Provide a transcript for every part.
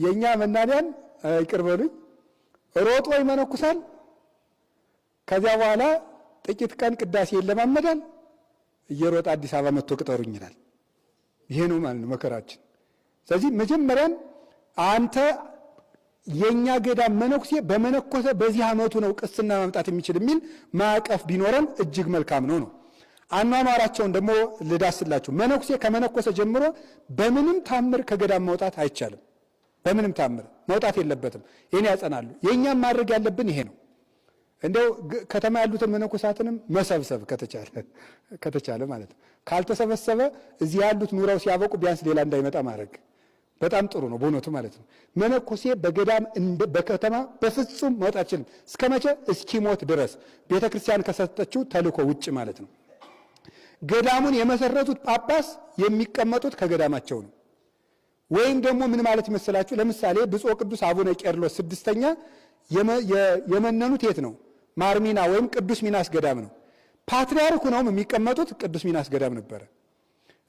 የኛ መናንያን ይቅርበሉኝ ሮጦ ይመነኩሳል። ከዚያ በኋላ ጥቂት ቀን ቅዳሴ ይለማመዳል። እየሮጠ አዲስ አበባ መጥቶ ቅጠሩኝ ይላል። ይሄ ነው ማለት መከራችን። ስለዚህ መጀመሪያን አንተ የኛ ገዳም መነኩሴ በመነኮሰ በዚህ ዓመቱ ነው ቅስና ማምጣት የሚችል የሚል ማዕቀፍ ቢኖረን እጅግ መልካም ነው። አኗኗራቸውን ደግሞ ልዳስላችሁ። መነኩሴ ከመነኮሰ ጀምሮ በምንም ታምር ከገዳም መውጣት አይቻልም። በምንም ታምር መውጣት የለበትም። ይሄን ያጸናሉ። የኛም ማድረግ ያለብን ይሄ ነው። እንደው ከተማ ያሉትን መነኮሳትንም መሰብሰብ ከተቻለ ማለት ነው። ካልተሰበሰበ እዚህ ያሉት ኑረው ሲያበቁ ቢያንስ ሌላ እንዳይመጣ ማድረግ በጣም ጥሩ ነው በእውነቱ ማለት ነው። መነኮሴ በገዳም በከተማ በፍጹም መውጣት አይችልም። እስከመቼ? እስኪሞት ድረስ ቤተክርስቲያን ከሰጠችው ተልእኮ ውጭ ማለት ነው። ገዳሙን የመሰረቱት ጳጳስ የሚቀመጡት ከገዳማቸው ነው። ወይም ደግሞ ምን ማለት ይመስላችሁ? ለምሳሌ ብፁዕ ቅዱስ አቡነ ቄርሎስ ስድስተኛ የመነኑት የት ነው? ማርሚና ወይም ቅዱስ ሚናስ ገዳም ነው። ፓትርያርኩ ነው የሚቀመጡት ቅዱስ ሚናስ ገዳም ነበረ።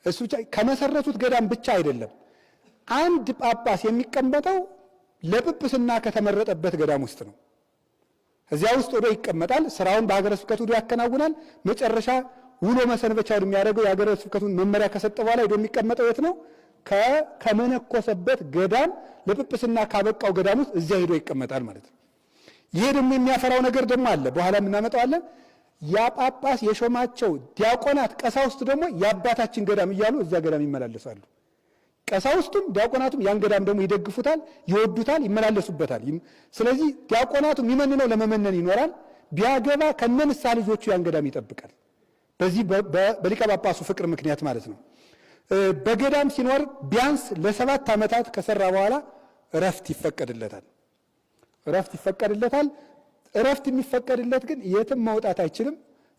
እሱ ብቻ ከመሰረቱት ገዳም ብቻ አይደለም። አንድ ጳጳስ የሚቀመጠው ለጵጵስና ከተመረጠበት ገዳም ውስጥ ነው። እዚያ ውስጥ ወዶ ይቀመጣል። ስራውን በሀገረ ስብከቱ ያከናውናል። መጨረሻ ውሎ መሰንበቻውን የሚያደርገው የሀገረ ስብከቱን መመሪያ ከሰጠ በኋላ ሄዶ የሚቀመጠው የት ነው? ከመነኮሰበት ገዳም ለጵጵስና ካበቃው ገዳም ውስጥ እዚያ ሄዶ ይቀመጣል ማለት ነው። ይሄ ደግሞ የሚያፈራው ነገር ደግሞ አለ፣ በኋላ እናመጣዋለን። ያ ጳጳስ የሾማቸው ዲያቆናት፣ ቀሳውስት ደግሞ የአባታችን ገዳም እያሉ እዚያ ገዳም ይመላለሳሉ። ቀሳውስቱም ዲያቆናቱም ያን ገዳም ደግሞ ይደግፉታል፣ ይወዱታል፣ ይመላለሱበታል። ስለዚህ ዲያቆናቱ የሚመንነው ለመመነን ይኖራል። ቢያገባ ከነንሳ ልጆቹ ያን ገዳም ይጠብቃል። በዚህ በሊቀ ጳጳሱ ፍቅር ምክንያት ማለት ነው። በገዳም ሲኖር ቢያንስ ለ7 ዓመታት ከሰራ በኋላ እረፍት ይፈቀድለታል። እረፍት የሚፈቀድለት ግን የትም መውጣት አይችልም።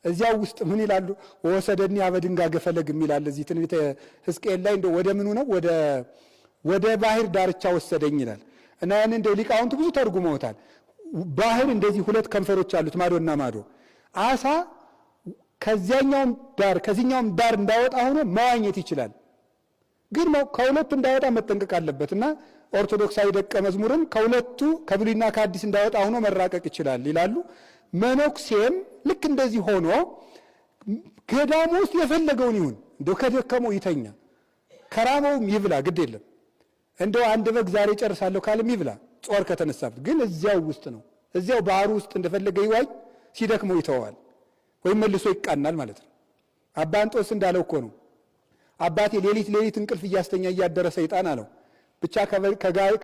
እዚያው ውስጥ ምን ይላሉ? ወሰደኒ አበድንጋ ገፈለግ የሚላል እዚህ ትንቢተ ሕዝቅኤል ላይ እንደው ወደ ምኑ ነው ወደ ባህር ዳርቻ ወሰደኝ ይላል። እና ያን እንደው ሊቃውንቱ ብዙ ተርጉመውታል። ባህር እንደዚህ 2 ከንፈሮች አሉት ማዶና ማዶ። አሳ ከዚያኛውም ዳር ከዚህኛውም ዳር እንዳወጣ ሆኖ መዋኘት ይችላል። ግን ከሁለቱ እንዳወጣ መጠንቀቅ አለበትና ኦርቶዶክሳዊ ደቀ መዝሙርም ከሁለቱ ከብሉይና ከአዲስ እንዳወጣ ሆኖ መራቀቅ ይችላል ይላሉ። መነኩሴም ልክ እንደዚህ ሆኖ ገዳሙ ውስጥ የፈለገውን ይሁን፣ እንደው ከደከመው ይተኛ፣ ከራመውም ይብላ፣ ግድ የለም። እንደው አንድ በግ ዛሬ ጨርሳለሁ ካለም ይብላ፣ ጾር ከተነሳበት። ግን እዚያው ውስጥ ነው። እዚያው ባህሩ ውስጥ እንደፈለገ ይዋኝ፣ ሲደክመው ይተዋል ወይም መልሶ ይቃናል ማለት ነው። አባ እንጦንስ እንዳለው እኮ ነው። አባቴ ሌሊት እንቅልፍ እያስተኛ እያደረ ሰይጣን አለው ብቻ